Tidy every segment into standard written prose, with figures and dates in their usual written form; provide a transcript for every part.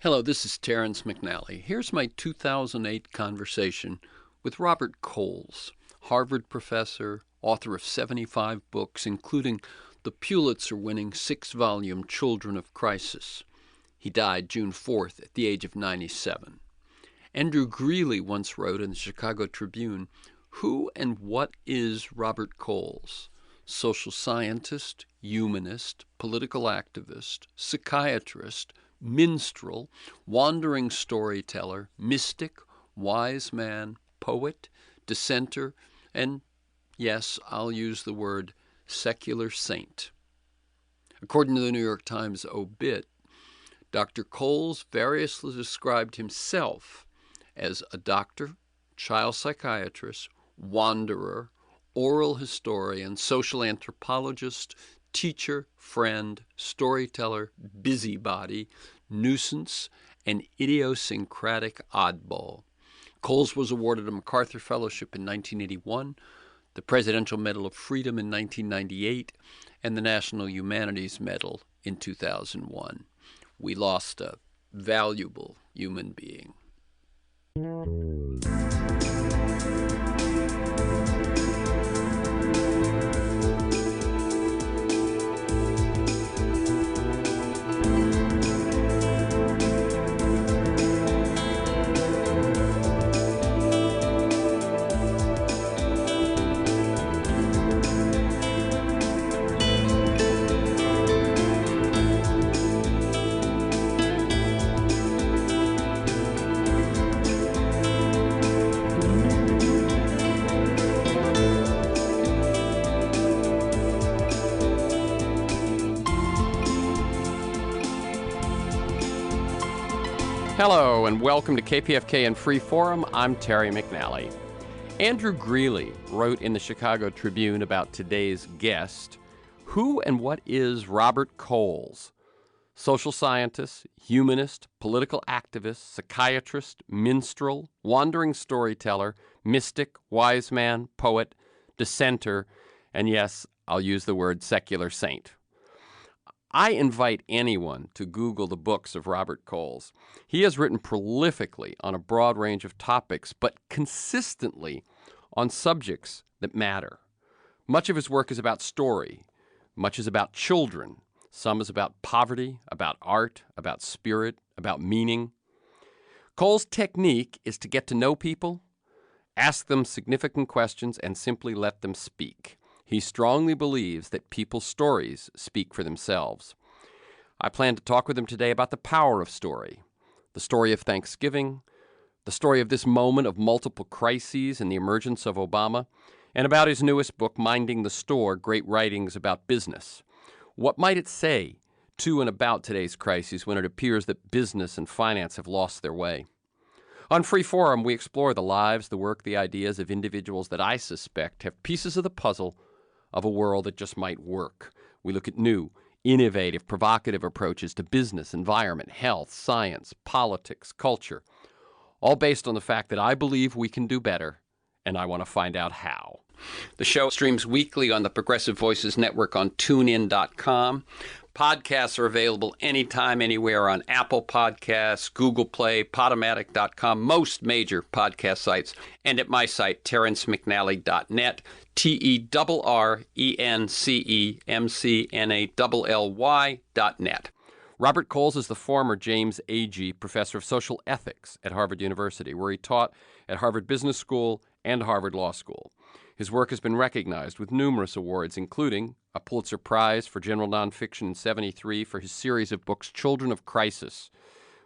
Hello, this is Terrence McNally. Here's my 2008 conversation with Robert Coles, Harvard professor, author of 75 books, including the Pulitzer-winning 6-volume Children of Crisis. He died June 4th at the age of 97. Andrew Greeley once wrote in the Chicago Tribune, "Who and what is Robert Coles? Social scientist, humanist, political activist, psychiatrist, minstrel, wandering storyteller, mystic, wise man, poet, dissenter, and, yes, I'll use the word secular saint." According to the New York Times obit, Dr. Coles variously described himself as a doctor, child psychiatrist, wanderer, oral historian, social anthropologist, teacher, friend, storyteller, busybody, nuisance, and idiosyncratic oddball. Coles was awarded a MacArthur Fellowship in 1981, the Presidential Medal of Freedom in 1998, and the National Humanities Medal in 2001. We lost a valuable human being. Hello, and welcome to KPFK and Free Forum. I'm Terry McNally. Andrew Greeley wrote in the Chicago Tribune about today's guest, "Who and what is Robert Coles? Social scientist, humanist, political activist, psychiatrist, minstrel, wandering storyteller, mystic, wise man, poet, dissenter, and yes, I'll use the word secular saint." I invite anyone to Google the books of Robert Coles. He has written prolifically on a broad range of topics, but consistently on subjects that matter. Much of his work is about story. Much is about children. Some is about poverty, about art, about spirit, about meaning. Coles' technique is to get to know people, ask them significant questions, and simply let them speak. He strongly believes that people's stories speak for themselves. I plan to talk with him today about the power of story, the story of Thanksgiving, the story of this moment of multiple crises and the emergence of Obama, and about his newest book, Minding the Store, Great Writings About Business. What might it say to and about today's crises when it appears that business and finance have lost their way? On Free Forum, we explore the lives, the work, the ideas of individuals that I suspect have pieces of the puzzle of a world that just might work. We look at new, innovative, provocative approaches to business, environment, health, science, politics, culture, all based on the fact that I believe we can do better, and I want to find out how. The show streams weekly on the Progressive Voices Network on TuneIn.com. Podcasts are available anytime, anywhere on Apple Podcasts, Google Play, Podomatic.com, most major podcast sites, and at my site, terrencemcnally.net, TERRENCEMCNALLY.net. Robert Coles is the former James Agee Professor of Social Ethics at Harvard University, where he taught at Harvard Business School and Harvard Law School. His work has been recognized with numerous awards, including a Pulitzer Prize for General Nonfiction in '73 for his series of books, Children of Crisis,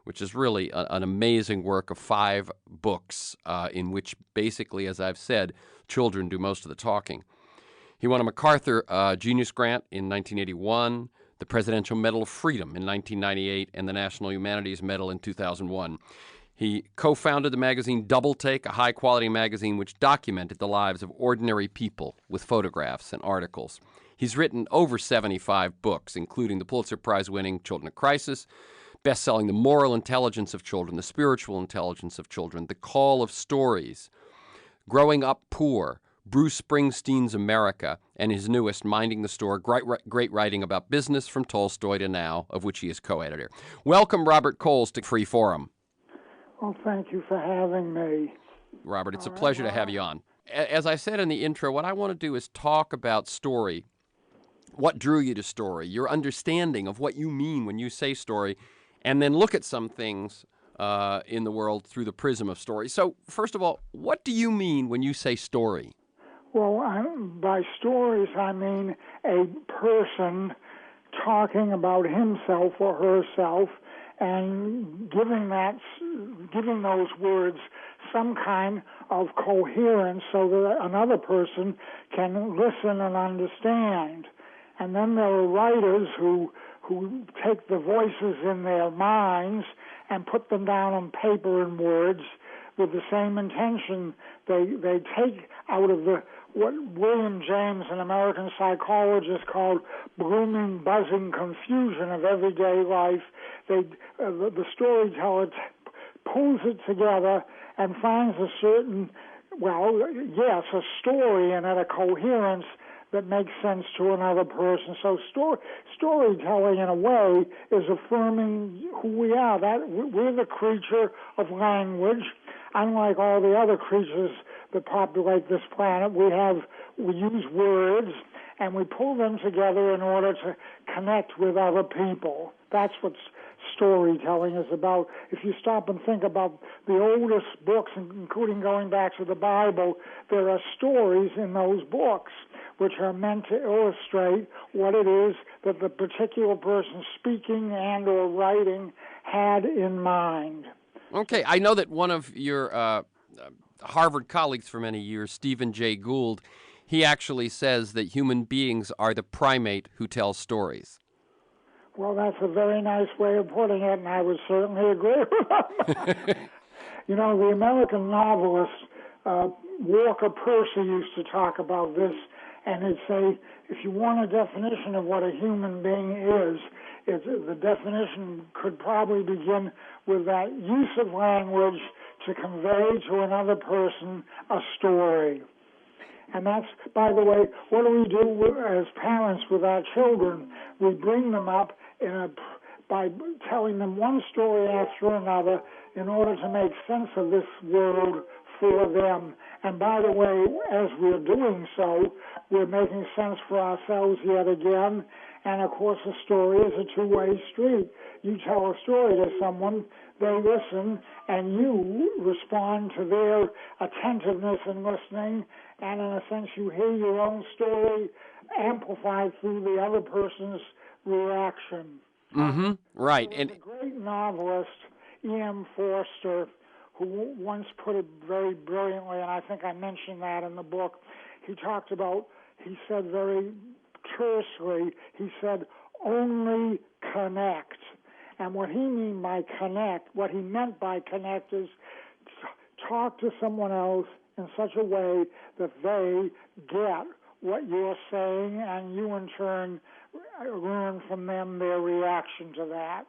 which is really an amazing work of 5 books in which basically, as I've said, children do most of the talking. He won a MacArthur Genius Grant in 1981, the Presidential Medal of Freedom in 1998, and the National Humanities Medal in 2001. He co-founded the magazine Double Take, a high-quality magazine which documented the lives of ordinary people with photographs and articles. He's written over 75 books, including the Pulitzer Prize-winning Children of Crisis, best-selling The Moral Intelligence of Children, The Spiritual Intelligence of Children, The Call of Stories, Growing Up Poor, Bruce Springsteen's America, and his newest, Minding the Store, great writing about business from Tolstoy to now, of which he is co-editor. Welcome, Robert Coles, to Free Forum. Well, thank you for having me. Robert, it's a pleasure to have you on. As I said in the intro, what I want to do is talk about story, what drew you to story, your understanding of what you mean when you say story, and then look at some things in the world through the prism of story. So, first of all, what do you mean when you say story? Well, by stories, I mean a person talking about himself or herself and giving those words some kind of coherence so that another person can listen and understand. And then there are writers who take the voices in their minds and put them down on paper and words with the same intention. They take out of what William James, an American psychologist, called blooming, buzzing confusion of everyday life. The storyteller pulls it together and finds a certain, a story in it, a coherence that makes sense to another person. So storytelling, in a way, is affirming who we are. That we're the creature of language. Unlike all the other creatures that populate this planet, we use words, and we pull them together in order to connect with other people. That's what storytelling is about. If you stop and think about the oldest books, including going back to the Bible, there are stories in those books which are meant to illustrate what it is that the particular person speaking and or writing had in mind. Okay, I know that one of your Harvard colleagues for many years, Stephen Jay Gould, he actually says that human beings are the primate who tells stories. Well, that's a very nice way of putting it, and I would certainly agree with him. You know, the American novelist Walker Percy used to talk about this, and he'd say, if you want a definition of what a human being is, the definition could probably begin with that use of language to convey to another person a story. And that's, by the way, what do we do as parents with our children? We bring them up by telling them one story after another in order to make sense of this world for them. And by the way, as we're doing so, we're making sense for ourselves yet again. And of course, a story is a two-way street. You tell a story to someone, they listen, and you respond to their attentiveness in listening, and in a sense, you hear your own story amplified through the other person's reaction. Mm-hmm. Right. And a great novelist, E.M. Forster, who once put it very brilliantly, and I think I mentioned that in the book. He said very tersely, he said, only connect. And what he meant by connect is talk to someone else in such a way that they get what you're saying, and you in turn learn from them their reaction to that.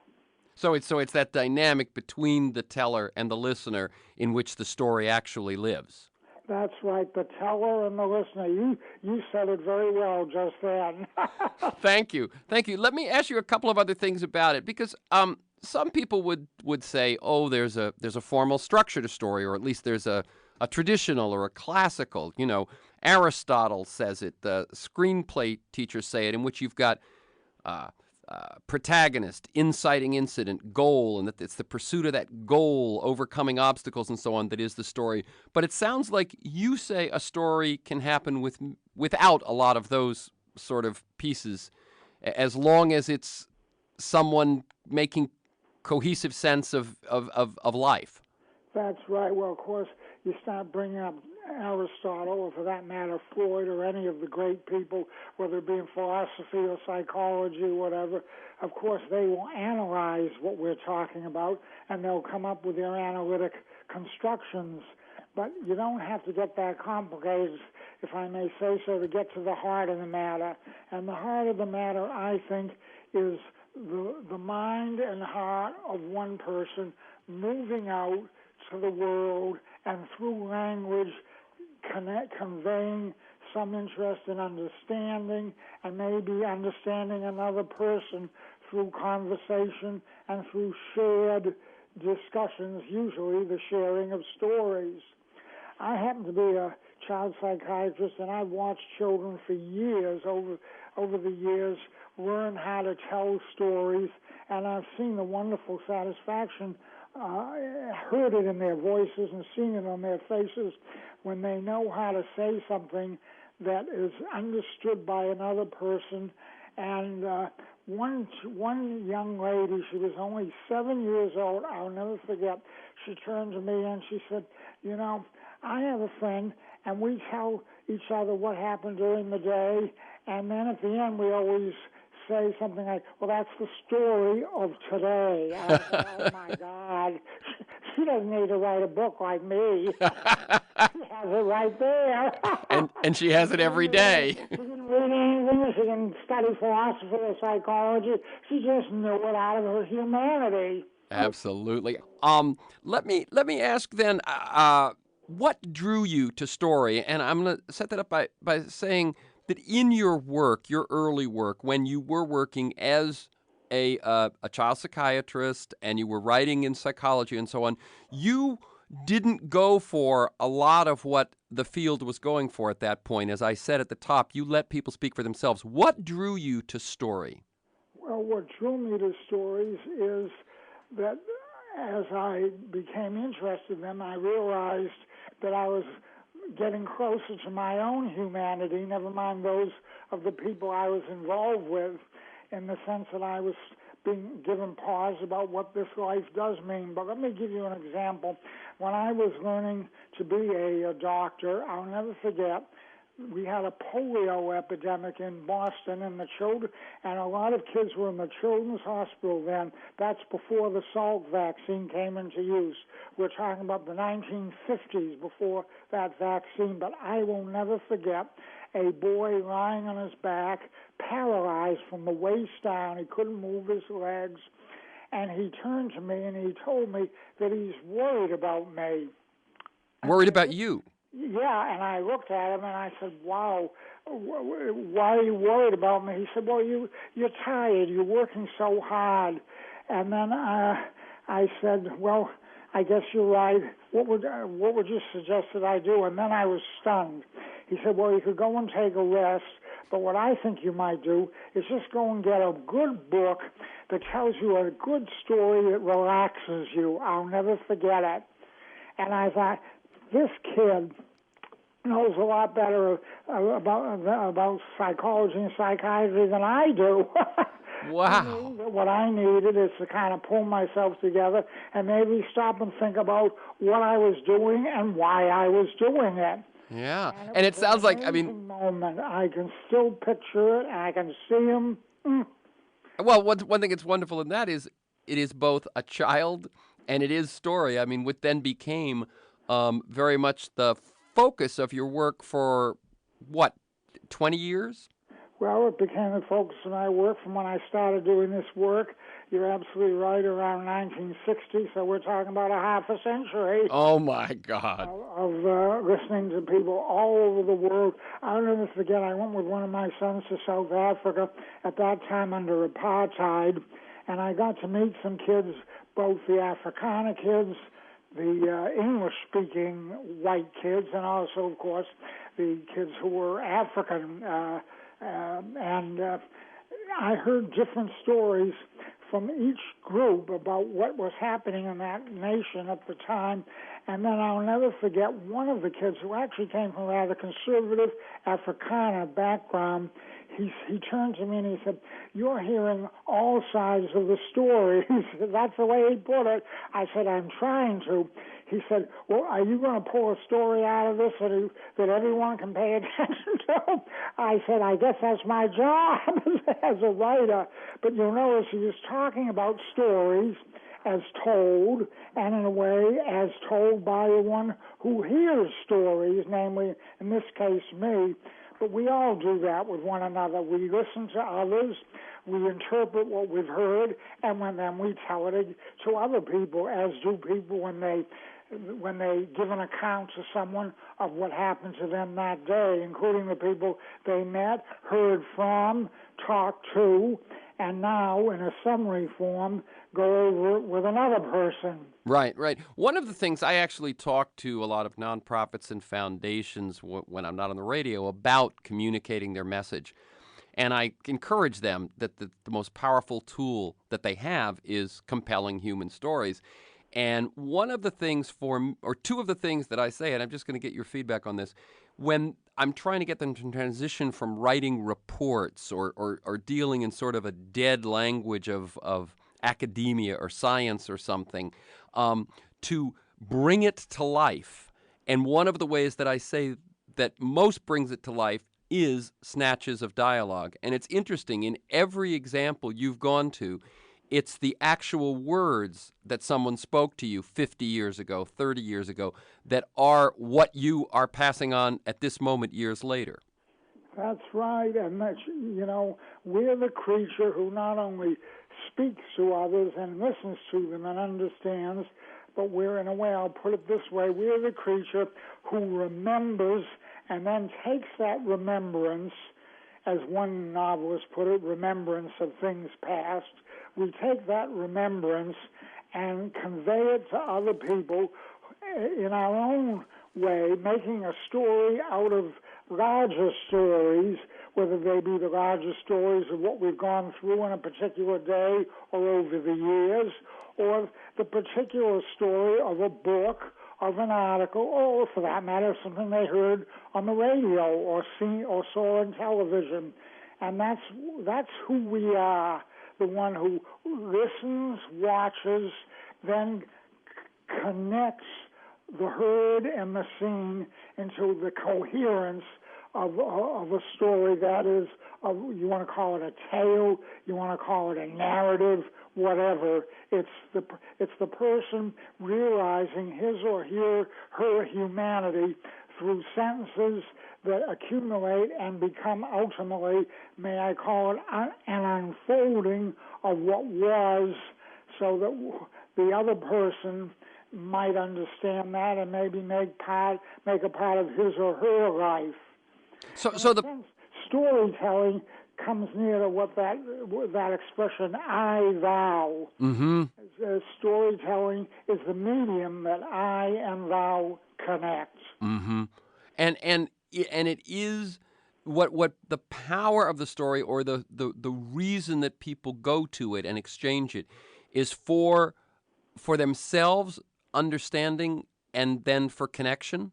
So it's that dynamic between the teller and the listener in which the story actually lives. That's right, the teller and the listener. You said it very well just then. Thank you. Let me ask you a couple of other things about it, because some people would say, oh, there's a formal structure to story, or at least there's a traditional or a classical. You know, Aristotle says it. The screenplay teachers say it, in which you've got protagonist, inciting incident, goal, and that it's the pursuit of that goal, overcoming obstacles and so on, that is the story. But it sounds like you say a story can happen without a lot of those sort of pieces, as long as it's someone making cohesive sense of life. That's right. Well, of course, you start bringing up Aristotle, or for that matter, Freud, or any of the great people, whether it be in philosophy or psychology or whatever. Of course, they will analyze what we're talking about, and they'll come up with their analytic constructions. But you don't have to get that complicated, if I may say so, to get to the heart of the matter. And the heart of the matter, I think, is the mind and heart of one person moving out to the world, and through language conveying some interest in understanding, and maybe understanding another person through conversation and through shared discussions, usually the sharing of stories. I happen to be a child psychiatrist, and I've watched children for years, over the years, learn how to tell stories, and I've seen the wonderful satisfaction, heard it in their voices and seen it on their faces when they know how to say something that is understood by another person. And one young lady, she was only 7 years old, I'll never forget, she turned to me and she said, you know, I have a friend, and we tell each other what happened during the day, and then at the end we always say something like, well, that's the story of today. I said, oh, my God. She doesn't need to write a book like me. She has it right there. and she has it every day. She didn't read anything. She didn't study philosophy or psychology. She just knew it out of her humanity. Absolutely. Let me ask then, what drew you to story? And I'm going to set that up by saying that in your work, your early work, when you were working as a child psychiatrist and you were writing in psychology and so on, you didn't go for a lot of what the field was going for at that point. As I said at the top, you let people speak for themselves. What drew you to story? Well, what drew me to stories is that as I became interested in them, I realized that I was getting closer to my own humanity, never mind those of the people I was involved with, in the sense that I was being given pause about what this life does mean. But let me give you an example. When I was learning to be a doctor, I'll never forget, we had a polio epidemic in Boston, and a lot of kids were in the children's hospital then. That's before the Salk vaccine came into use. We're talking about the 1950s, before that vaccine. But I will never forget a boy lying on his back, paralyzed from the waist down. He couldn't move his legs. And he turned to me and he told me that he's worried about me. Worried about you? Yeah, and I looked at him and I said, wow, why are you worried about me? He said, well, you're tired. You're working so hard. And then I said, well, I guess you're right. What would you suggest that I do? And then I was stunned. He said, well, you could go and take a rest, but what I think you might do is just go and get a good book that tells you a good story that relaxes you. I'll never forget it. And I thought, this kid knows a lot better about psychology and psychiatry than I do. Wow. What I needed is to kind of pull myself together and maybe stop and think about what I was doing and why I was doing it. Yeah, and it sounds like, I mean, moment. I can still picture it, and I can see him. Well, one thing that's wonderful in that is it is both a child and it is story. I mean, what then became very much the focus of your work for, 20 years? Well, it became the focus of my work from when I started doing this work. You're absolutely right, around 1960, so we're talking about a half a century. Oh, my God. Of listening to people all over the world. I'll never forget, I went with one of my sons to South Africa, at that time under apartheid, and I got to meet some kids, both the Afrikaner kids, the English-speaking white kids, and also, of course, the kids who were African. And I heard different stories from each group about what was happening in that nation at the time. And then I'll never forget one of the kids who actually came from a rather conservative Afrikaner background. He turned to me and he said, "You're hearing all sides of the story." That's the way he put it. I said, "I'm trying to." He said, "Well, are you going to pull a story out of this that everyone can pay attention to?" I said, "I guess that's my job as a writer." But you'll notice he was talking about stories as told, and in a way as told by the one who hears stories, namely, in this case, me. But we all do that with one another. We listen to others. we interpret what we've heard, and then we tell it to other people, as do people when they give an account to someone of what happened to them that day, including the people they met, heard from, talked to, and now, in a summary form, go over it with another person. Right, right. One of the things I actually talk to a lot of nonprofits and foundations when I'm not on the radio about communicating their message. And I encourage them that the most powerful tool that they have is compelling human stories. And one of the things two of the things that I say, and I'm just going to get your feedback on this, when I'm trying to get them to transition from writing reports or dealing in sort of a dead language of academia or science or something, to bring it to life. And one of the ways that I say that most brings it to life is snatches of dialogue. And it's interesting, in every example you've gone to, it's the actual words that someone spoke to you 50 years ago, 30 years ago, that are what you are passing on at this moment years later. That's right, and we're the creature who not only speaks to others and listens to them and understands, but we're, in a way, I'll put it this way, we're the creature who remembers and then takes that remembrance, as one novelist put it, remembrance of things past. We take that remembrance and convey it to other people in our own way, making a story out of larger stories, whether they be the larger stories of what we've gone through in a particular day or over the years, or the particular story of a book, of an article, or, for that matter, something they heard on the radio or saw on television. And that's who we are, the one who listens, watches, then connects the heard and the seen into the coherence of a story that is, you want to call it a tale, you want to call it a narrative, whatever. It's the person realizing his or her humanity through sentences that accumulate and become ultimately, may I call it, an unfolding of what was, so that the other person might understand that and maybe make a part of his or her life. So the sense, storytelling comes near to what that expression "I thou." Mm-hmm. Storytelling is the medium that I and thou connect. Mm-hmm. And it is what the power of the story, or the reason that people go to it and exchange it, is for themselves understanding and then for connection.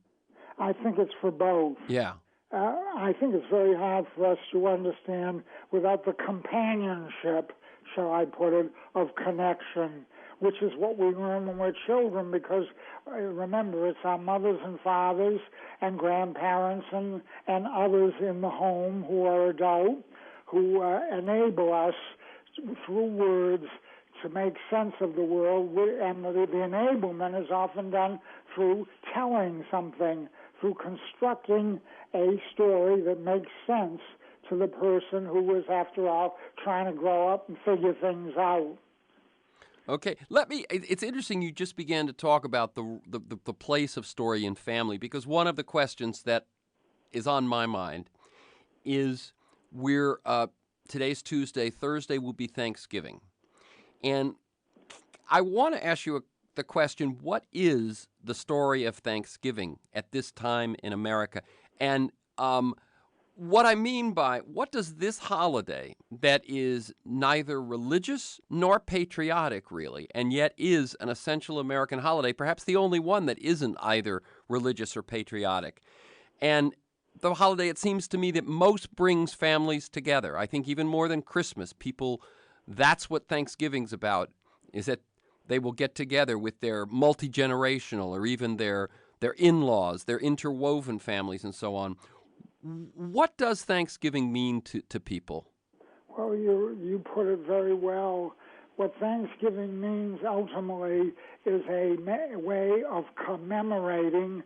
I think it's for both. Yeah. I think it's very hard for us to understand without the companionship, shall I put it, of connection, which is what we learn when we're children, because remember, it's our mothers and fathers and grandparents and others in the home who are adult, who enable us through words to make sense of the world, and the enablement is often done through telling something, through constructing a story that makes sense to the person who is, after all, trying to grow up and figure things out. Okay, it's interesting you just began to talk about the place of story in family, because one of the questions that is on my mind is today's Tuesday, Thursday will be Thanksgiving. And I want to ask you the question, what is the story of Thanksgiving at this time in America? And what I mean by, what does this holiday that is neither religious nor patriotic, really, and yet is an essential American holiday, perhaps the only one that isn't either religious or patriotic, and the holiday, it seems to me, that most brings families together. I think even more than Christmas, that's what Thanksgiving's about, is that they will get together with their multi-generational or even their in-laws, their interwoven families, and so on. What does Thanksgiving mean to people? Well, you put it very well. What Thanksgiving means ultimately is a way of commemorating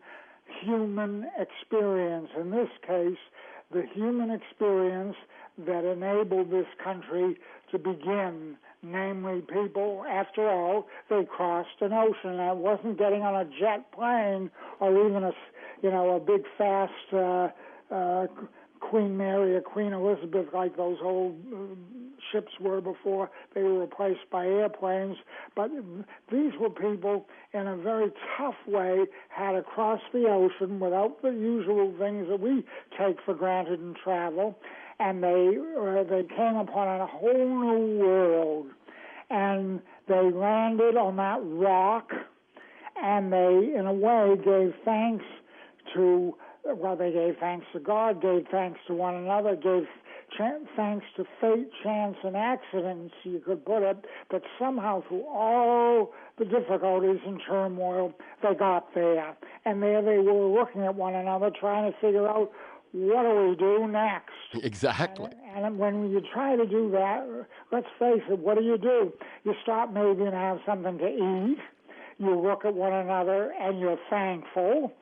human experience. In this case, the human experience that enabled this country to begin. Namely, people, after all, they crossed an ocean. And it wasn't getting on a jet plane or even a big fast Queen Mary or Queen Elizabeth like those old ships were before they were replaced by airplanes. But these were people in a very tough way had to cross the ocean without the usual things that we take for granted in travel. And they came upon a whole new world. And they landed on that rock, and they, in a way, gave thanks to, they gave thanks to God, gave thanks to one another, gave thanks to fate, chance, and accidents, you could put it, but somehow through all the difficulties and turmoil, they got there. And there they were looking at one another, trying to figure out, what do we do next? Exactly. And when you try to do that, let's face it, what do? You stop maybe and have something to eat. You look at one another and you're thankful.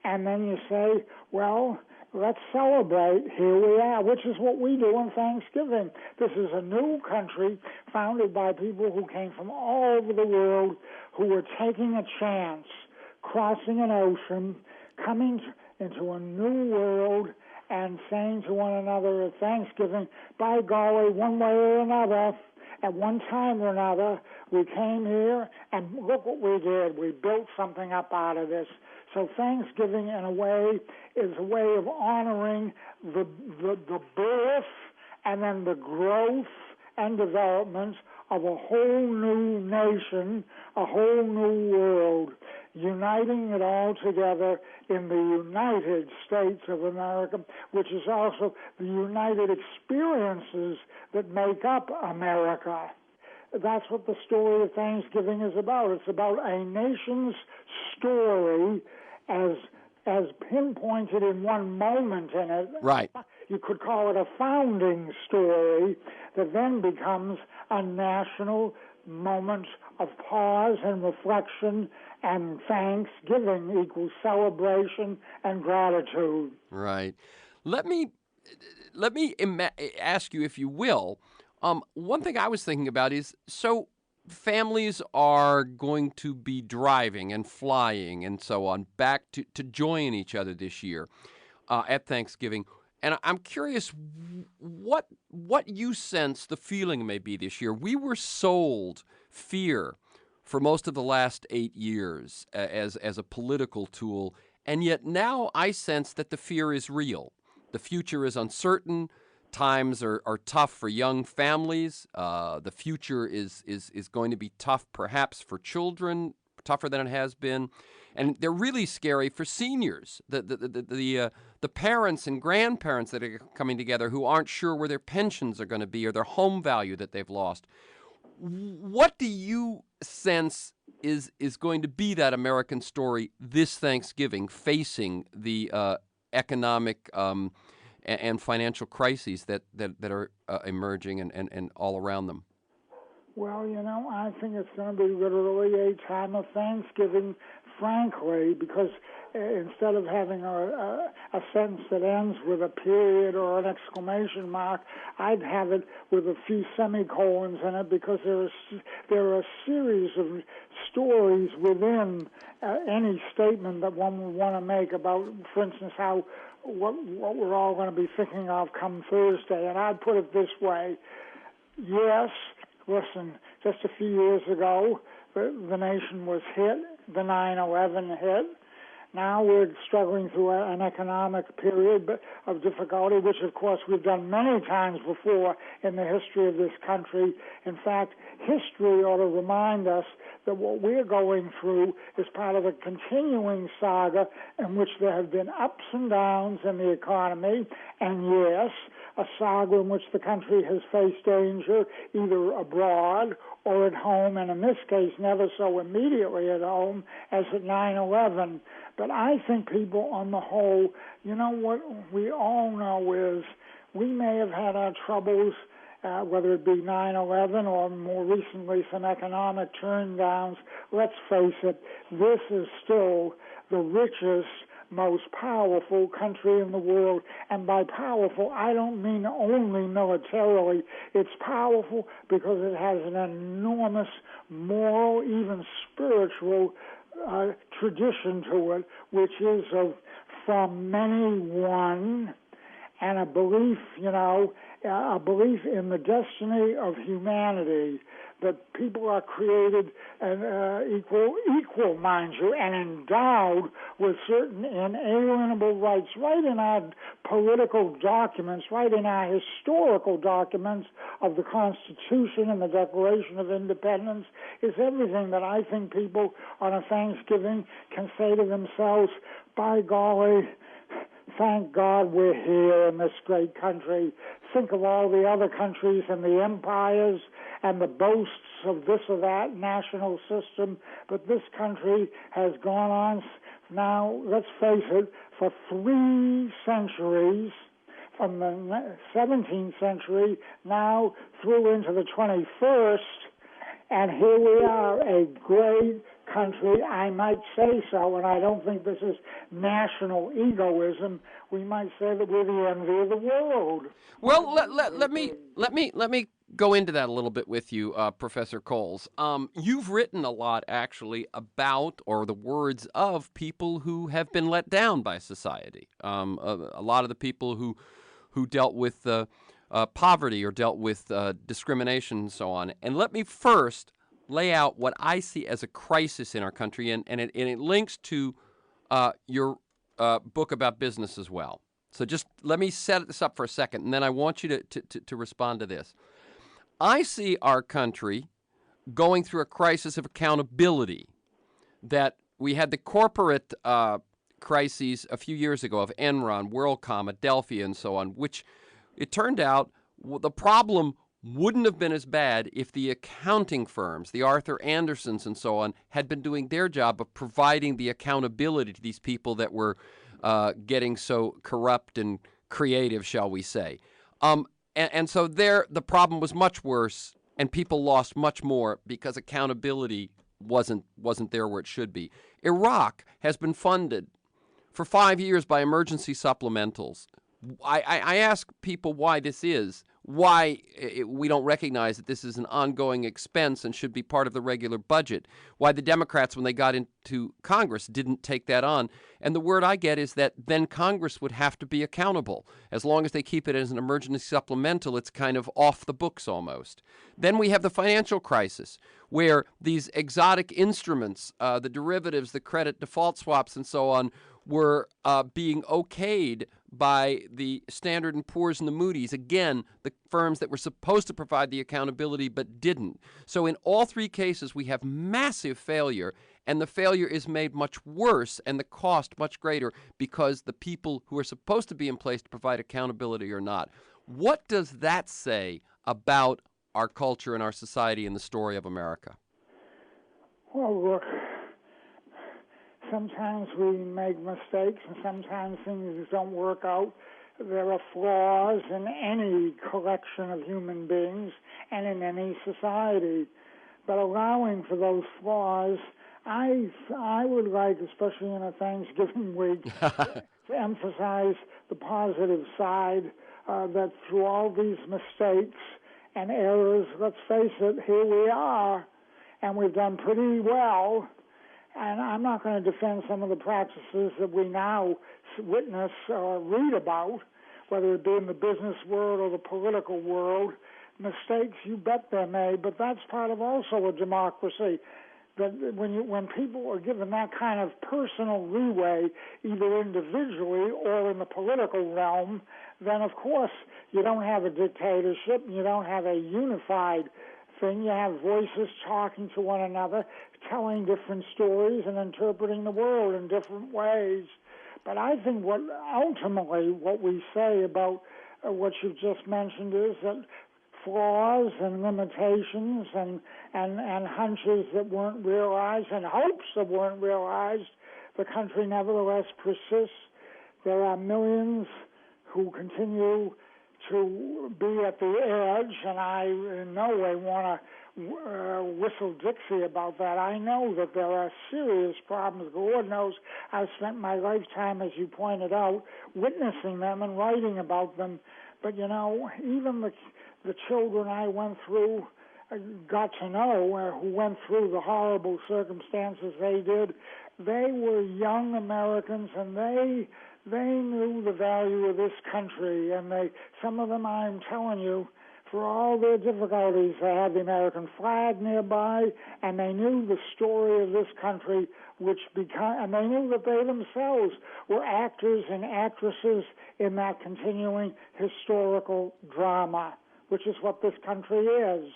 And then you say, well, let's celebrate. Here we are, which is what we do on Thanksgiving. This is a new country founded by people who came from all over the world who were taking a chance, crossing an ocean, coming into a new world, and saying to one another at Thanksgiving, by golly, one way or another, at one time or another, we came here, and look what we did. We built something up out of this. So Thanksgiving, in a way, is a way of honoring the birth and then the growth and development of a whole new nation, a whole new world, uniting it all together in the United States of America, which is also the united experiences that make up America. That's what the story of Thanksgiving is about. It's about a nation's story as pinpointed in one moment in it. Right. You could call it a founding story that then becomes a national moment of pause and reflection, and Thanksgiving equals celebration and gratitude. Right. Let me ask you, if you will, one thing I was thinking about is, so families are going to be driving and flying and so on back to join each other this year at Thanksgiving. And I'm curious what you sense the feeling may be this year. We were sold fear for most of the last 8 years as a political tool, and yet now I sense that the fear is real. The future is uncertain. Times are tough for young families. The future is going to be tough, perhaps, for children, tougher than it has been, and they're really scary for seniors. The parents and grandparents that are coming together who aren't sure where their pensions are going to be or their home value that they've lost. What do you sense is going to be that American story this Thanksgiving, facing the economic and financial crises that are emerging and all around them? Well, I think it's going to be literally a time of Thanksgiving, frankly, because instead of having a sentence that ends with a period or an exclamation mark, I'd have it with a few semicolons in it, because there are a series of stories within any statement that one would want to make about, for instance, what we're all going to be thinking of come Thursday. And I'd put it this way. Yes, listen, just a few years ago, the nation was hit, the 9/11 hit. Now we're struggling through an economic period of difficulty, which, of course, we've done many times before in the history of this country. In fact, history ought to remind us that what we're going through is part of a continuing saga in which there have been ups and downs in the economy, and yes, a saga in which the country has faced danger either abroad or at home, and in this case, never so immediately at home as at 9/11. But I think people on the whole, what we all know is we may have had our troubles, whether it be 9/11 or more recently some economic turndowns. Let's face it, this is still the richest, most powerful country in the world. And by powerful, I don't mean only militarily. It's powerful because it has an enormous moral, even spiritual tradition to it, which is of from many one, and a belief, a belief in the destiny of humanity, that people are created and equal, mind you, and endowed with certain inalienable rights. Right in our political documents, right in our historical documents of the Constitution and the Declaration of Independence is everything that I think people on a Thanksgiving can say to themselves, by golly, thank God we're here in this great country. Think of all the other countries and the empires and the boasts of this or that national system, but this country has gone on now, let's face it, for 3 centuries, from the 17th century now through into the 21st, and here we are, a great country, I might say so, and I don't think this is national egoism. We might say that we're the envy of the world. Well, let me go into that a little bit with you, Professor Coles. You've written a lot, actually, about or the words of people who have been let down by society. A lot of the people who dealt with poverty or dealt with discrimination and so on. And let me first lay out what I see as a crisis in our country, and it links to your book about business as well. So just let me set this up for a second, and then I want you to respond to this. I see our country going through a crisis of accountability, that we had the corporate crises a few years ago of Enron, WorldCom, Adelphia, and so on, which it turned out the problem wouldn't have been as bad if the accounting firms, the Arthur Andersons and so on, had been doing their job of providing the accountability to these people that were getting so corrupt and creative, shall we say. And so there, the problem was much worse, and people lost much more because accountability wasn't there where it should be. Iraq has been funded for 5 years by emergency supplementals. I ask people why this is, why we don't recognize that this is an ongoing expense and should be part of the regular budget, why the Democrats, when they got into Congress, didn't take that on. And the word I get is that then Congress would have to be accountable. As long as they keep it as an emergency supplemental, it's kind of off the books almost. Then we have the financial crisis, where these exotic instruments, the derivatives, the credit default swaps, and so on, were being okayed by the Standard & Poor's and the Moody's. Again, the firms that were supposed to provide the accountability but didn't. So in all 3 cases, we have massive failure, and the failure is made much worse and the cost much greater because the people who are supposed to be in place to provide accountability are not. What does that say about our culture and our society and the story of America? Well, look, sometimes we make mistakes and sometimes things don't work out. There are flaws in any collection of human beings and in any society. But allowing for those flaws, I would like, especially in a Thanksgiving week, to emphasize the positive side, that through all these mistakes and errors, let's face it, here we are, and we've done pretty well. And I'm not going to defend some of the practices that we now witness or read about, whether it be in the business world or the political world. Mistakes, you bet they're made, but that's part of also a democracy. That when people are given that kind of personal leeway, either individually or in the political realm, then of course you don't have a dictatorship, you don't have a unified thing. You have voices talking to one another, telling different stories and interpreting the world in different ways. But I think ultimately what we say about what you've just mentioned is that flaws and limitations and hunches that weren't realized and hopes that weren't realized, the country nevertheless persists. There are millions who continue to be at the edge, and I in no way want whistle Dixie about that. I know that there are serious problems. The Lord knows I've spent my lifetime, as you pointed out, witnessing them and writing about them. But, you know, even the children I went through, got to know, who went through the horrible circumstances they did, they were young Americans, and they knew the value of this country. And some of them, I'm telling you, for all their difficulties, they had the American flag nearby, and they knew the story of this country, and they knew that they themselves were actors and actresses in that continuing historical drama, which is what this country is.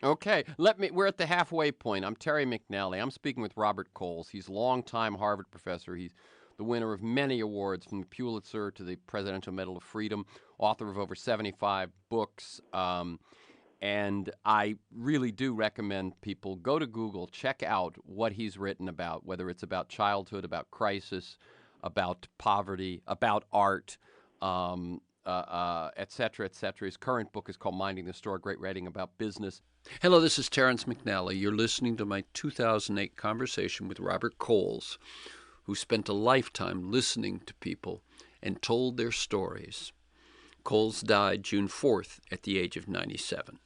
Okay, we're at the halfway point. I'm Terry McNally. I'm speaking with Robert Coles. He's a longtime Harvard professor. He's the winner of many awards, from the Pulitzer to the Presidential Medal of Freedom, author of over 75 books. And I really do recommend people go to Google, check out what he's written about, whether it's about childhood, about crisis, about poverty, about art, et cetera, et cetera. His current book is called Minding the Store, great writing about business. Hello, this is Terrence McNally. You're listening to my 2008 conversation with Robert Coles, who spent a lifetime listening to people and told their stories. Coles died June 4th at the age of 97.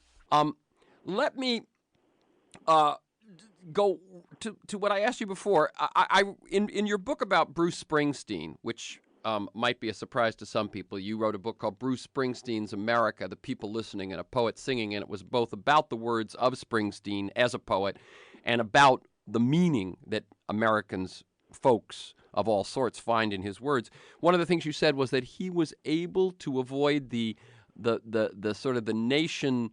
Let me go to what I asked you before. In your book about Bruce Springsteen, which might be a surprise to some people, you wrote a book called Bruce Springsteen's America, The People Listening and a Poet Singing, and it was both about the words of Springsteen as a poet and about the meaning that Americans, folks of all sorts, find in his words. One of the things you said was that he was able to avoid the sort of the nation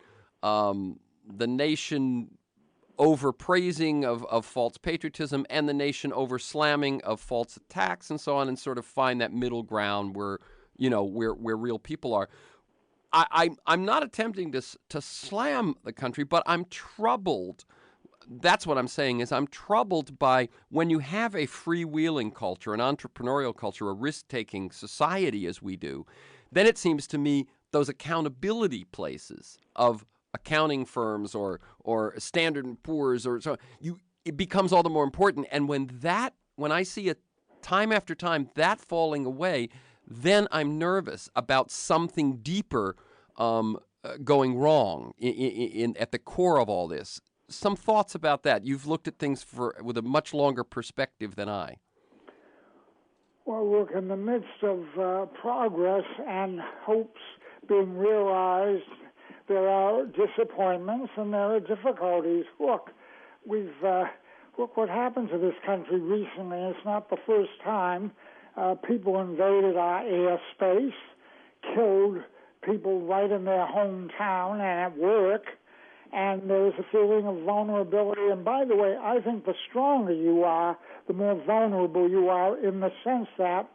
overpraising of false patriotism and the nation overslamming of false attacks and so on, and sort of find that middle ground where real people are. I'm not attempting to slam the country, but I'm troubled. That's what I'm saying, is I'm troubled by when you have a freewheeling culture, an entrepreneurial culture, a risk-taking society as we do, then it seems to me those accountability places of accounting firms or Standard & Poor's or so, it becomes all the more important. And when I see it time after time, that falling away, then I'm nervous about something deeper going wrong at the core of all this. Some thoughts about that. You've looked at things with a much longer perspective than I. Well, look, in the midst of progress and hopes being realized, there are disappointments and there are difficulties. Look, look what happened to this country recently. It's not the first time people invaded our airspace, killed people right in their hometown and at work, and there's a feeling of vulnerability. And by the way, I think the stronger you are, the more vulnerable you are, in the sense that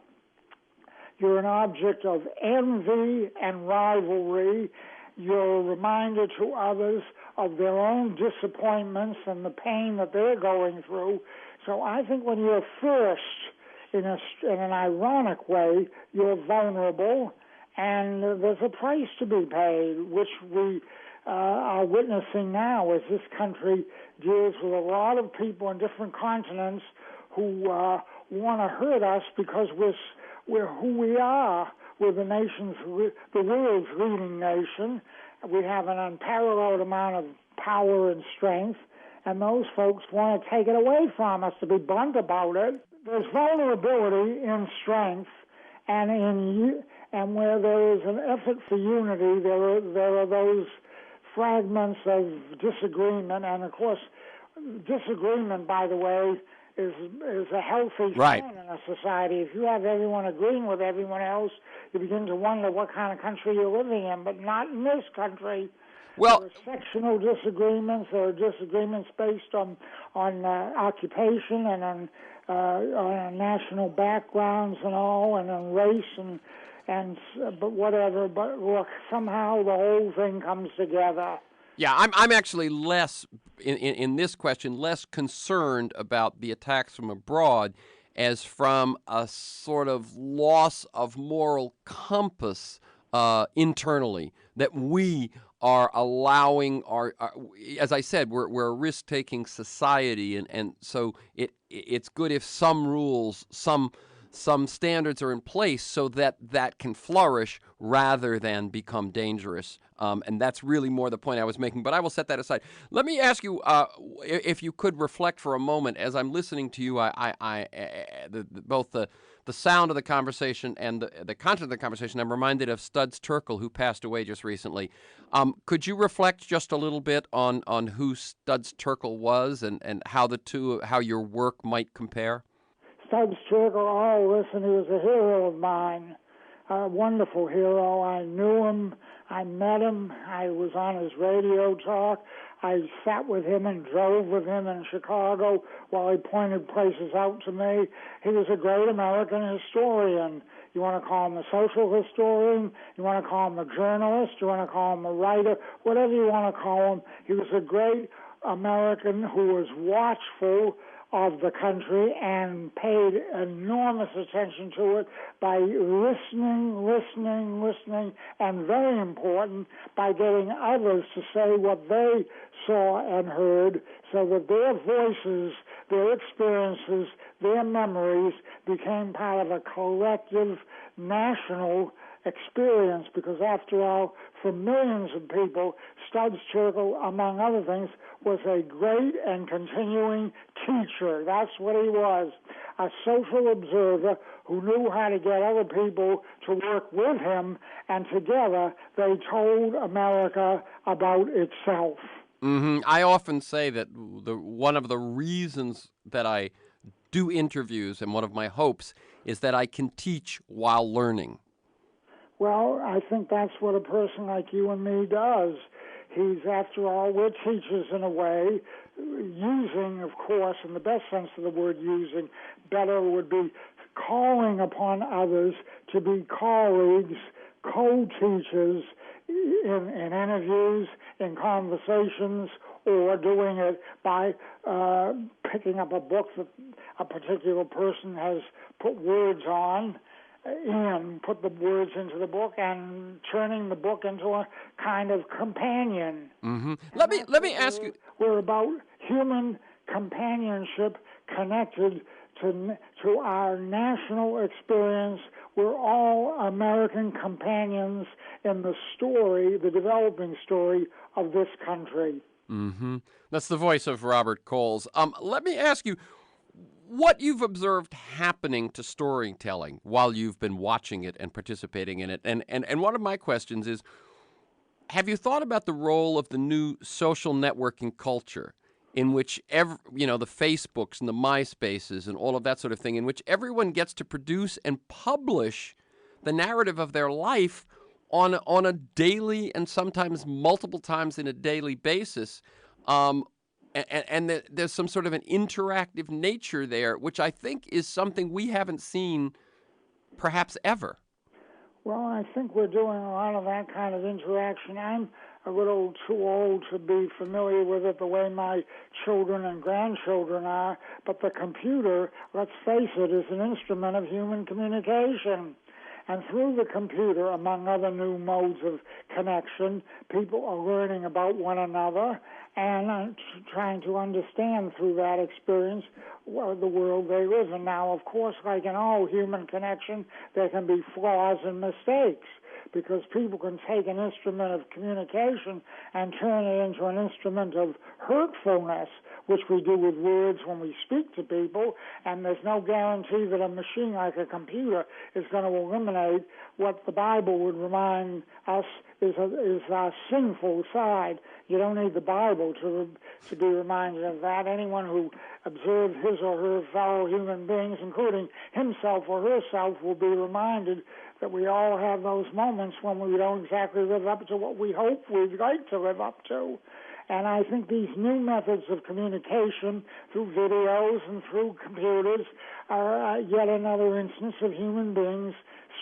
you're an object of envy and rivalry. You're a reminder to others of their own disappointments and the pain that they're going through. So I think when you're first, in an ironic way, you're vulnerable, and there's a price to be paid, which we are witnessing now as this country deals with a lot of people on different continents who want to hurt us because we're who we are. We're the world's leading nation. We have an unparalleled amount of power and strength, and those folks want to take it away from us, to be blunt about it. There's vulnerability in strength, and where there is an effort for unity, there are those fragments of disagreement. And of course, disagreement, by the way, is a healthy thing in a society. If you have everyone agreeing with everyone else, you begin to wonder what kind of country you're living in. But not in this country. Well, there are sectional disagreements. There are disagreements based on occupation and on national backgrounds and all, and on race but whatever. But look, somehow the whole thing comes together. Yeah, I'm actually less, in this question, less concerned about the attacks from abroad as from a sort of loss of moral compass internally, that we are allowing as I said, we're a risk-taking society, and so it's good if some rules, some standards are in place so that can flourish rather than become dangerous. And that's really more the point I was making, but I will set that aside. Let me ask you, if you could reflect for a moment as I'm listening to you. Both the sound of the conversation and the content of the conversation, I'm reminded of Studs Terkel, who passed away just recently. Could you reflect just a little bit on who Studs Terkel was and how your work might compare? Studs Terkel, listen, he was a hero of mine, a wonderful hero. I knew him. I met him. I was on his radio talk. I sat with him and drove with him in Chicago while he pointed places out to me. He was a great American historian. You want to call him a social historian, you want to call him a journalist, you want to call him a writer, whatever you want to call him. He was a great American who was watchful of the country and paid enormous attention to it by listening, and very important, by getting others to say what they saw and heard so that their voices, their experiences, their memories became part of a collective national experience, because after all, for millions of people, Studs Terkel, among other things, was a great and continuing teacher. That's what he was, a social observer who knew how to get other people to work with him, and together they told America about itself. Mm-hmm. I often say that one of the reasons that I do interviews and one of my hopes is that I can teach while learning. Well, I think that's what a person like you and me does. He's, after all, we're teachers in a way, using, of course, in the best sense of the word using, better would be calling upon others to be colleagues, co-teachers in interviews, in conversations, or doing it by picking up a book that a particular person has put words on, put the words into the book, and turning the book into a kind of companion. Mm-hmm. Let me ask you. We're about human companionship connected to our national experience. We're all American companions in the story, the developing story of this country. Mm-hmm. That's the voice of Robert Coles. Let me ask you, what you've observed happening to storytelling while you've been watching it and participating in it. And one of my questions is, have you thought about the role of the new social networking culture in which the Facebooks and the MySpaces and all of that sort of thing, in which everyone gets to produce and publish the narrative of their life on a daily and sometimes multiple times in a daily basis, and there's some sort of an interactive nature there, which I think is something we haven't seen perhaps ever. Well, I think we're doing a lot of that kind of interaction. I'm a little too old to be familiar with it the way my children and grandchildren are, but the computer, let's face it, is an instrument of human communication. And through the computer, among other new modes of connection, people are learning about one another and trying to understand through that experience the world they live in. Now, of course, like in all human connection, there can be flaws and mistakes, because people can take an instrument of communication and turn it into an instrument of hurtfulness, which we do with words when we speak to people, and there's no guarantee that a machine like a computer is going to eliminate what the Bible would remind us is our sinful side. You don't need the Bible to be reminded of that. Anyone who observed his or her fellow human beings, including himself or herself, will be reminded that we all have those moments when we don't exactly live up to what we hope we'd like to live up to. And I think these new methods of communication through videos and through computers are yet another instance of human beings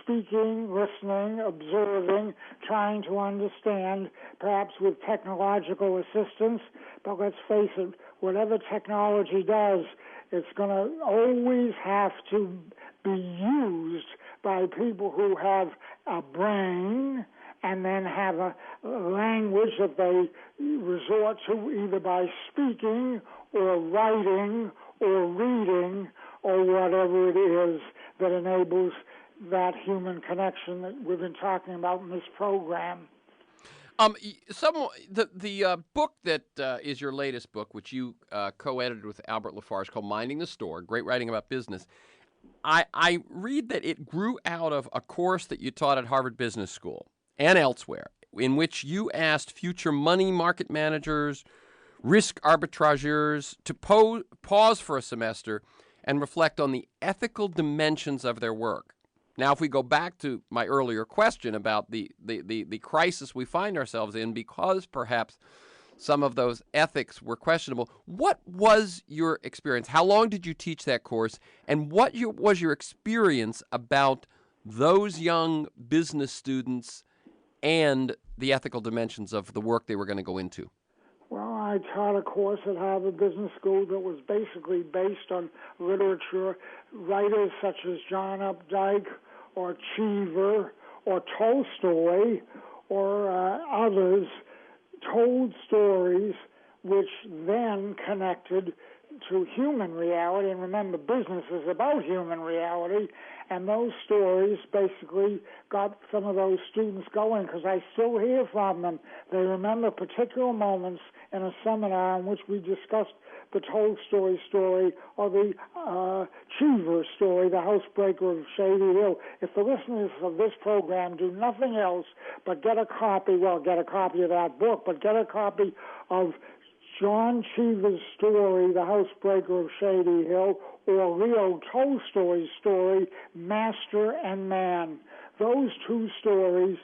speaking, listening, observing, trying to understand, perhaps with technological assistance. But let's face it, whatever technology does, it's going to always have to be used by people who have a brain and then have a language that they resort to either by speaking or writing or reading or whatever it is that enables that human connection that we've been talking about in this program. The book that is your latest book, which you co-edited with Albert Lafarge, called Minding the Store, great writing about business. I read that it grew out of a course that you taught at Harvard Business School and elsewhere, in which you asked future money market managers, risk arbitrageurs to pause for a semester and reflect on the ethical dimensions of their work. Now, if we go back to my earlier question about the crisis we find ourselves in because perhaps some of those ethics were questionable, what was your experience? How long did you teach that course? And what was your experience about those young business students and the ethical dimensions of the work they were going to go into? Well, I taught a course at Harvard Business School that was basically based on literature. Writers such as John Updike or Cheever or Tolstoy or others told stories which then connected to human reality. And remember, business is about human reality. And those stories basically got some of those students going, because I still hear from them. They remember particular moments in a seminar in which we discussed the Tolstoy story or the Cheever story, the housebreaker of Shady Hill. If the listeners of this program do nothing else but get a copy of that book, but get a copy of John Cheever's story, The Housebreaker of Shady Hill, or Leo Tolstoy's story, Master and Man. Those two stories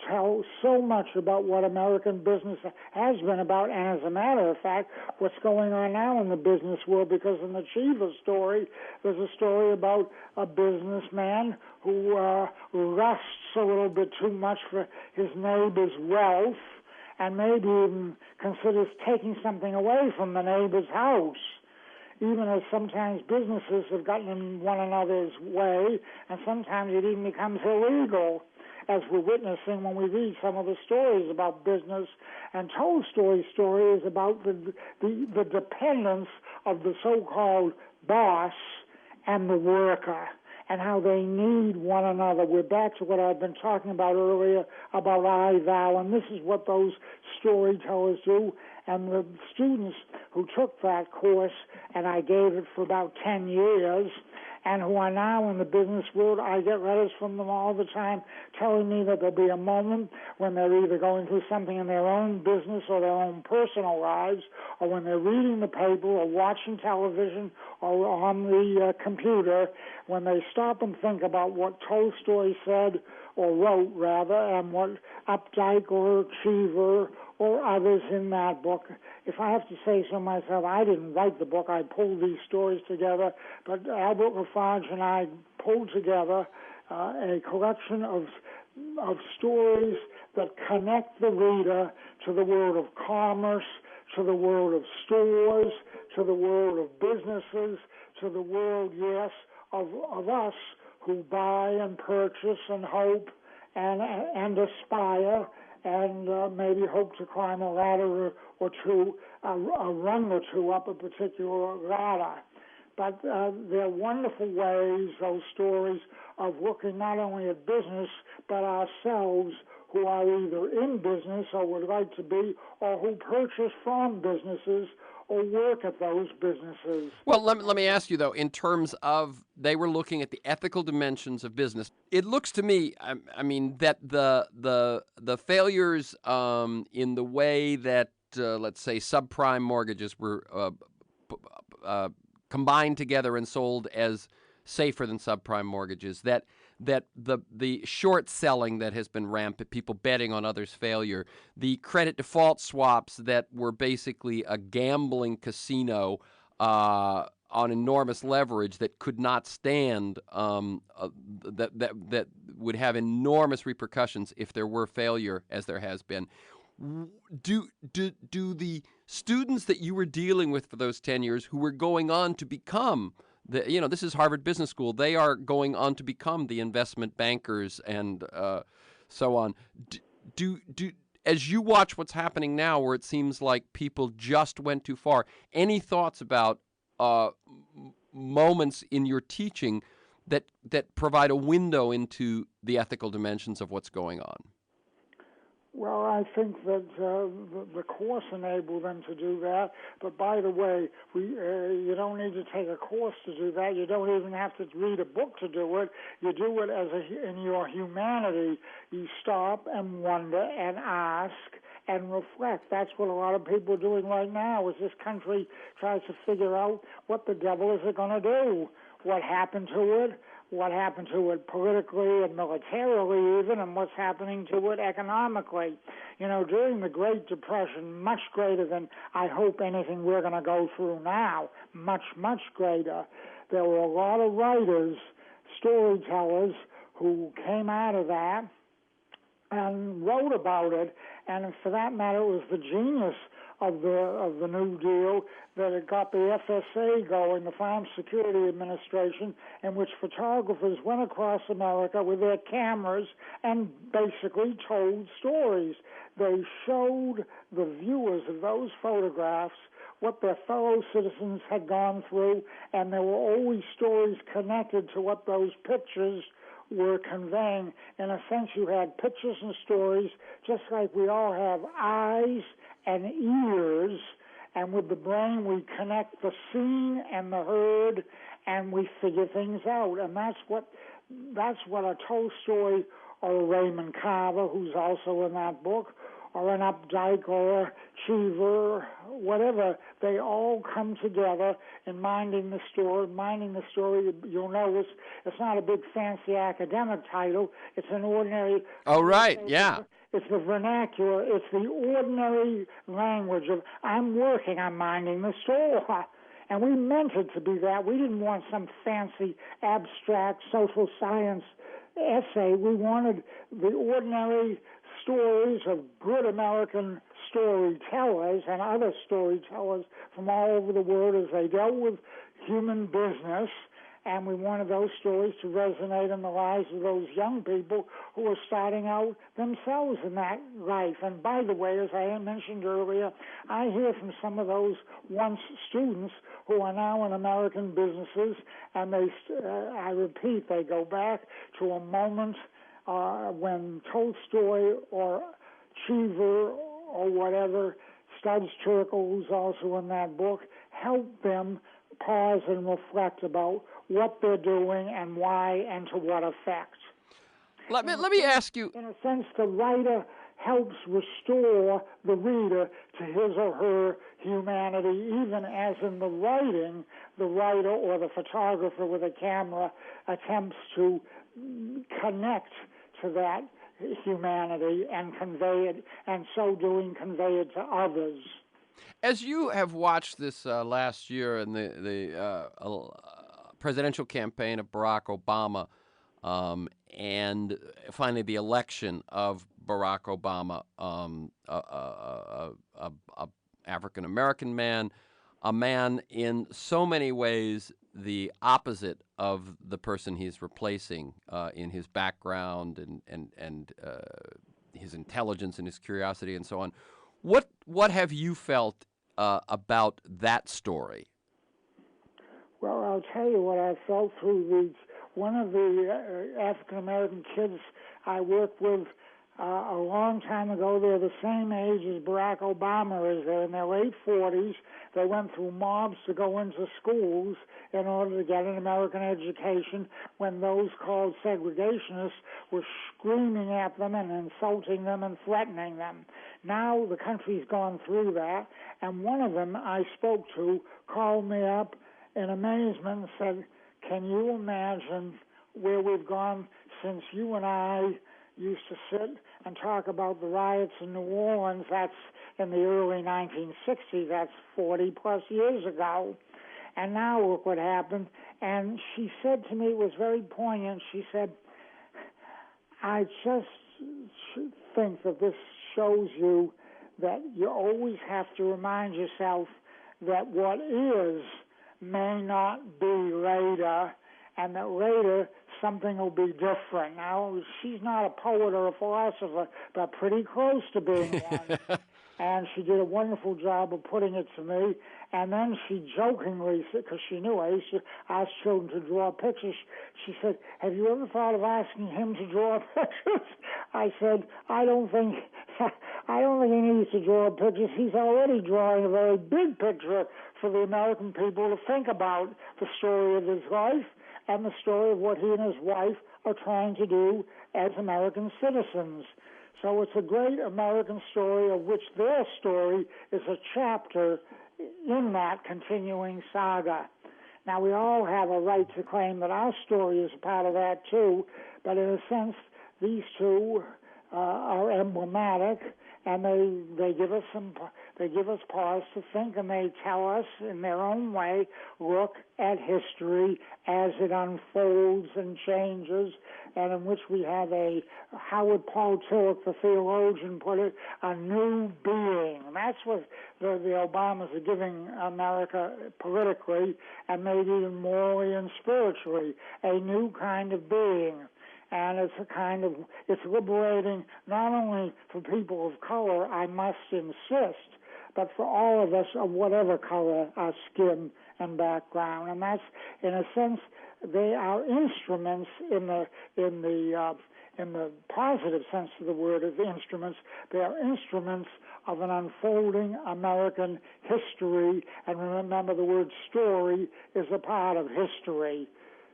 tell so much about what American business has been about, and as a matter of fact, what's going on now in the business world, because in the Cheever story, there's a story about a businessman who lusts a little bit too much for his neighbor's wealth, and maybe even considers taking something away from the neighbor's house, even as sometimes businesses have gotten in one another's way, and sometimes it even becomes illegal, as we're witnessing when we read some of the stories about business. And Tolstoy's story is about the dependence of the so-called boss and the worker, and how they need one another. We're back to what I've been talking about earlier about I, thou, and this is what those storytellers do. And the students who took that course, and I gave it for about 10 years, and who are now in the business world, I get letters from them all the time telling me that there'll be a moment when they're either going through something in their own business or their own personal lives, or when they're reading the paper or watching television or on the computer, when they stop and think about what Tolstoy said, or wrote rather, and what Updike or Cheever or others in that book. If I have to say so myself, I didn't write the book. I pulled these stories together, but Albert Lafarge and I pulled together a collection of stories that connect the reader to the world of commerce, to the world of stores, to the world of businesses, to the world, yes, of us who buy and purchase and hope and aspire and maybe hope to climb a ladder or two, a rung or two up a particular ladder. But they're wonderful ways, those stories, of looking not only at business, but ourselves, who are either in business or would like to be, or who purchase from businesses or work at those businesses. Well, let me ask you, though, in terms of they were looking at the ethical dimensions of business, it looks to me, I mean, that the failures in the way that, let's say, subprime mortgages were combined together and sold as safer than subprime mortgages, that the short selling that has been rampant, people betting on others' failure, the credit default swaps that were basically a gambling casino on enormous leverage that could not stand, that would have enormous repercussions if there were failure, as there has been. Do the students that you were dealing with for those 10 years, who were going on to become this is Harvard Business School. They are going on to become the investment bankers and so on. As you watch what's happening now, where it seems like people just went too far, any thoughts about moments in your teaching that provide a window into the ethical dimensions of what's going on? Well, I think that the course enabled them to do that. But by the way, you don't need to take a course to do that. You don't even have to read a book to do it. You do it in your humanity. You stop and wonder and ask and reflect. That's what a lot of people are doing right now. As this country tries to figure out what the devil is it going to do, what happened to it. What happened to it politically and militarily even, and what's happening to it economically. You know, during the Great Depression, much greater than I hope anything we're going to go through now, much, much greater, there were a lot of writers, storytellers, who came out of that and wrote about it, and for that matter, it was the genius of the New Deal that it got the FSA going, the Farm Security Administration, in which photographers went across America with their cameras and basically told stories. They showed the viewers of those photographs what their fellow citizens had gone through, and there were always stories connected to what those pictures were conveying. In a sense, you had pictures and stories, just like we all have eyes and ears, and with the brain we connect the seen and the heard, and we figure things out. And that's what a Tolstoy or a Raymond Carver, who's also in that book, or an Updike or a Cheever, whatever, they all come together in minding the story. Minding the story, you'll notice, it's not a big fancy academic title. It's an ordinary... Oh, right, yeah. It's the vernacular. It's the ordinary language of, I'm minding the store. And we meant it to be that. We didn't want some fancy, abstract social science essay. We wanted the ordinary stories of good American storytellers and other storytellers from all over the world as they dealt with human business. And we wanted those stories to resonate in the lives of those young people who are starting out themselves in that life. And by the way, as I mentioned earlier, I hear from some of those once students who are now in American businesses, and I repeat, they go back to a moment when Tolstoy or Cheever or whatever, Studs Terkel, who's also in that book, helped them pause and reflect about what they're doing and why and to what effect. Let me ask you. In a sense, the writer helps restore the reader to his or her humanity, even as in the writing, the writer or the photographer with a camera attempts to connect to that humanity and convey it, and so doing convey it to others. As you have watched this last year in the presidential campaign of Barack Obama, and finally the election of Barack Obama, a African-American man, a man in so many ways the opposite of the person he's replacing in his background and his intelligence and his curiosity and so on. What have you felt about that story? Well, I'll tell you what I felt through these. One of the African-American kids I worked with a long time ago, they're the same age as Barack Obama is. They're in their late 40s. They went through mobs to go into schools in order to get an American education when those called segregationists were screaming at them and insulting them and threatening them. Now the country's gone through that, and one of them I spoke to called me up in amazement and said, can you imagine where we've gone since you and I used to sit and talk about the riots in New Orleans? That's in the early 1960s. That's 40-plus years ago. And now look what happened. And she said to me, it was very poignant, she said, I just think that this shows you that you always have to remind yourself that what is may not be later, and that later something will be different. Now, she's not a poet or a philosopher, but pretty close to being one. And she did a wonderful job of putting it to me. And then she jokingly said, because she knew I used to ask children to draw pictures, she said, have you ever thought of asking him to draw pictures? I said, I don't think he needs to draw pictures. He's already drawing a very big picture for the American people to think about the story of his life and the story of what he and his wife are trying to do as American citizens. So it's a great American story of which their story is a chapter in that continuing saga. Now, we all have a right to claim that our story is a part of that, too, but in a sense, these two are emblematic, and they give us pause to think, and they tell us in their own way, look at history as it unfolds and changes, and in which we have how would Paul Tillich, the theologian, put it, a new being. And that's what the Obamas are giving America politically, and maybe even morally and spiritually, a new kind of being. And it's liberating not only for people of color, I must insist, but for all of us of whatever color our skin and background. And that's, in a sense, they are instruments in the positive sense of the word as instruments. They are instruments of an unfolding American history. And remember, the word story is a part of history,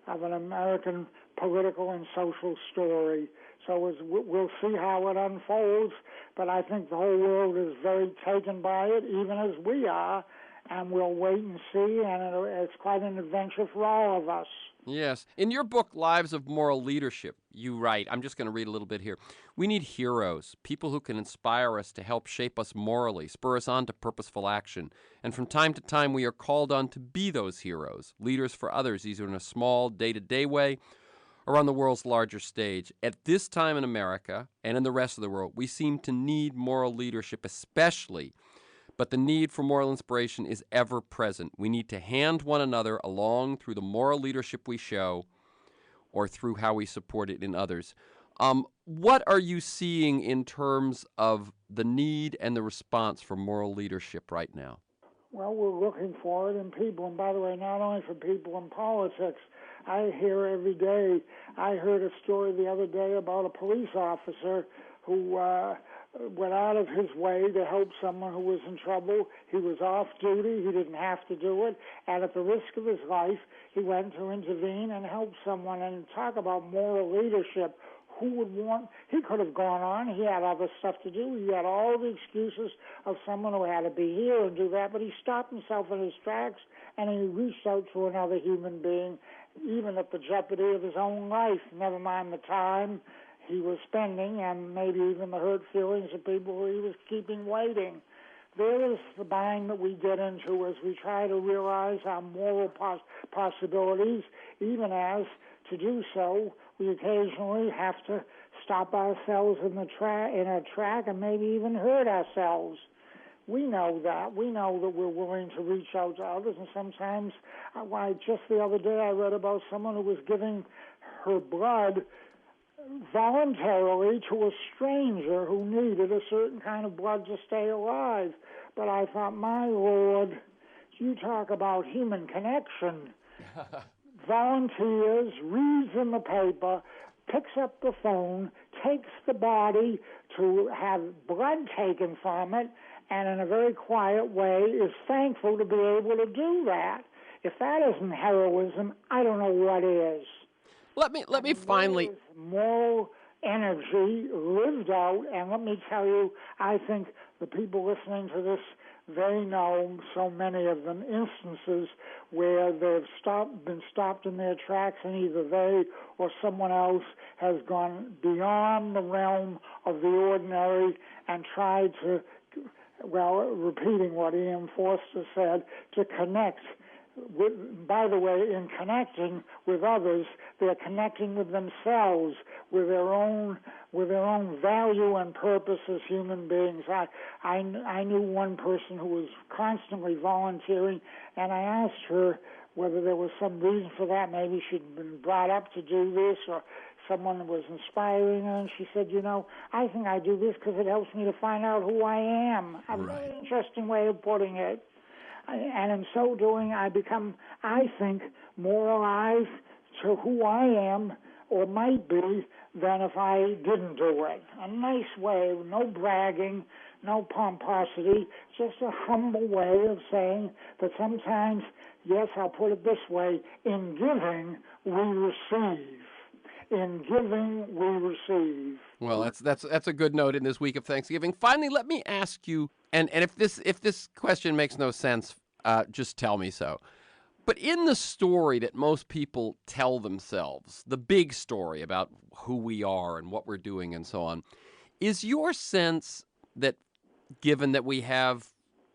of an American political and social story. So we'll see how it unfolds, but I think the whole world is very taken by it, even as we are, and we'll wait and see, and it's quite an adventure for all of us. Yes. In your book, Lives of Moral Leadership, you write, I'm just going to read a little bit here, we need heroes, people who can inspire us to help shape us morally, spur us on to purposeful action. And from time to time, we are called on to be those heroes, leaders for others, either in a small, day-to-day way or on the world's larger stage. At this time in America and in the rest of the world, we seem to need moral leadership especially, but the need for moral inspiration is ever present. We need to hand one another along through the moral leadership we show or through how we support it in others. What are you seeing in terms of the need and the response for moral leadership right now? Well, we're looking for it in people, and by the way, not only for people in politics. I hear every day. I heard a story the other day about a police officer who went out of his way to help someone who was in trouble. He was off duty. He didn't have to do it. And at the risk of his life, he went to intervene and help someone. And talk about moral leadership. Who would want? He could have gone on. He had other stuff to do. He had all the excuses of someone who had to be here and do that. But he stopped himself in his tracks, and he reached out to another human being, even at the jeopardy of his own life, never mind the time he was spending and maybe even the hurt feelings of people who he was keeping waiting. There is the bind that we get into as we try to realize our moral possibilities, even as to do so, we occasionally have to stop ourselves in a track and maybe even hurt ourselves. We know that. We know that we're willing to reach out to others, and sometimes, just the other day I read about someone who was giving her blood voluntarily to a stranger who needed a certain kind of blood to stay alive. But I thought, my Lord, you talk about human connection. Volunteers, reads in the paper, picks up the phone, takes the body to have blood taken from it, and in a very quiet way is thankful to be able to do that. If that isn't heroism, I don't know what is. Let me finally... Moral energy lived out, and let me tell you, I think the people listening to this, they know, so many of them, instances where they've been stopped in their tracks, and either they or someone else has gone beyond the realm of the ordinary and tried to, repeating what E.M. Forster said, to connect. By the way, in connecting with others, they're connecting with themselves, with their own value and purpose as human beings. I knew one person who was constantly volunteering, and I asked her, whether there was some reason for that. Maybe she'd been brought up to do this, or someone was inspiring her, and she said, I think I do this because it helps me to find out who I am. A very interesting way of putting it. And in so doing, I become, I think, more alive to who I am, or might be, than if I didn't do it. A nice way, no bragging, no pomposity, just a humble way of saying that sometimes, yes, I'll put it this way, in giving, we receive. In giving, we receive. Well, that's a good note in this week of Thanksgiving. Finally, let me ask you, and if this question makes no sense, just tell me so. But in the story that most people tell themselves, the big story about who we are and what we're doing and so on, is your sense that given that we have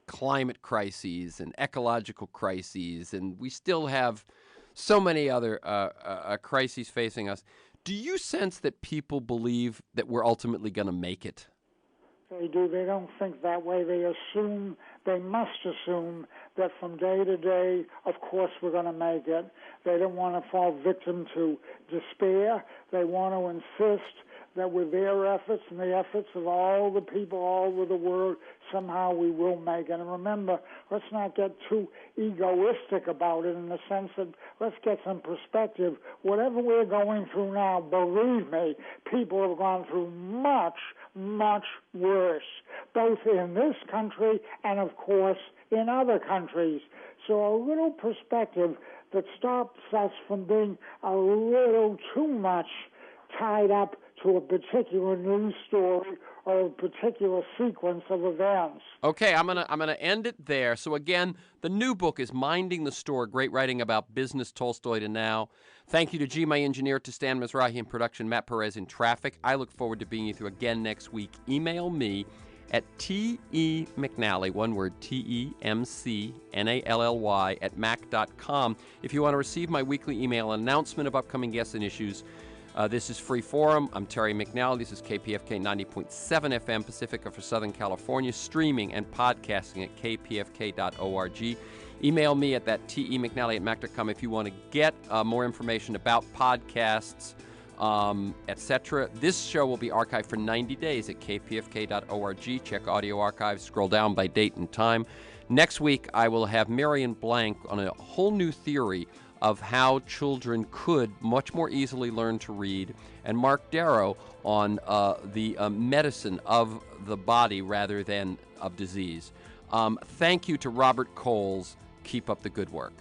climate crises and ecological crises, and we still have so many other crises facing us, do you sense that people believe that we're ultimately going to make it? They do. They don't think that way. They must assume that from day to day, of course, we're going to make it. They don't want to fall victim to despair. They want to insist that with their efforts and the efforts of all the people all over the world, somehow we will make it. And remember, let's not get too egoistic about it in the sense that let's get some perspective. Whatever we're going through now, believe me, people have gone through much, much worse, both in this country and, of course, in other countries. So a little perspective that stops us from being a little too much tied up to a particular news story or a particular sequence of events. Okay, I'm gonna end it there. So again, the new book is Minding the Store, great writing about business, Tolstoy to now. Thank you to G, my engineer, to Stan Mizrahi in production, Matt Perez in traffic. I look forward to being with you again next week. Email me at TEMcNally, one word, TEMCNALLY @mac.com. If you want to receive my weekly email announcement of upcoming guests and issues. This is Free Forum. I'm Terry McNally. This is KPFK 90.7 FM Pacifica for Southern California, streaming and podcasting at kpfk.org. Email me at that temcnally@mac.com if you want to get more information about podcasts, etc. This show will be archived for 90 days at kpfk.org. Check audio archives, scroll down by date and time. Next week, I will have Marion Blank on a whole new theory of how children could much more easily learn to read, and Mark Darrow on the medicine of the body rather than of disease. Thank you to Robert Coles. Keep up the good work.